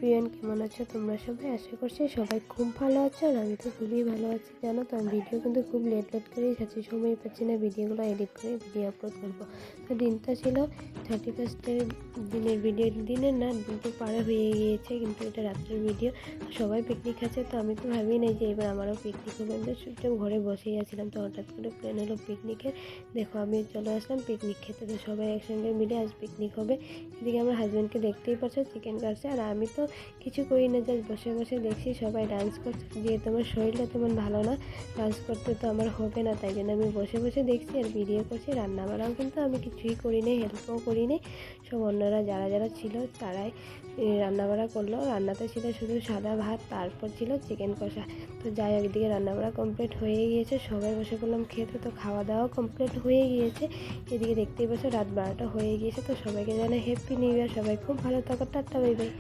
Everyone, কেমন আছো তোমরা সবাই? আশা করছি সবাই খুব ভালো আছো, আর আমি তো খুবই ভালো আছি। জানো তো, আমি ভিডিও কিন্তু খুব লেট করেই ছাড়ছি, সময় পাচ্ছি না ভিডিওগুলো এডিট করে ভিডিও আপলোড করবো। তো দিনটা ছিল 31 দিনের ভিডিও, দিনের না, দিন তো পাড়া হয়ে গিয়েছে, কিন্তু এটা রাত্রের ভিডিও। সবাই পিকনিক খাচ্ছে, তো আমি তো ভাবি নাই যে এবার আমারও পিকনিক হবে। আমি তো চুপচাপ ঘরে বসেই আছিলাম, তো হঠাৎ করে প্ল্যান হলো পিকনিকের। দেখো, আমি চলে আসলাম পিকনিক খেতে, তো সবাই একসঙ্গে মিলে আজ পিকনিক হবে। এদিকে আমার হাজব্যান্ডকে দেখতেই পাচ্ছ, চিকেন কাটছে, আর আমি তো কিছু করি না, জাস্ট বসে বসে দেখছি সবাই ডান্স করছে। যেহেতু আমার শরীরটা তেমন ভালো না, ডান্স করতে তো আমার হবে না, তাই জন্য আমি বসে বসে দেখছি আর ভিডিও করছি। রান্না বান্নাও কিন্তু আমি কিছুই করি নাই, হেল্পও করি নাই। সব অন্যরা যারা যারা ছিল তারাই রান্নাবাড়া করলো। রান্নাতে ছিল শুধু সাদা ভাত, তারপর ছিল চিকেন কষা। তো যাই হোক, এদিকে রান্নাবাড়া কমপ্লিট হয়ে গিয়েছে, সবাই বসে পড়লাম খেতে। তো খাওয়া দাওয়া কমপ্লিট হয়ে গিয়েছে। এদিকে দেখতেই পাচ্ছ রাত 12টা হয়ে গিয়েছে। তো সবাইকে জানাই হ্যাপি নিউ ইয়ার, সবাই খুব ভালো থাকো, টাটা, বাই বাই।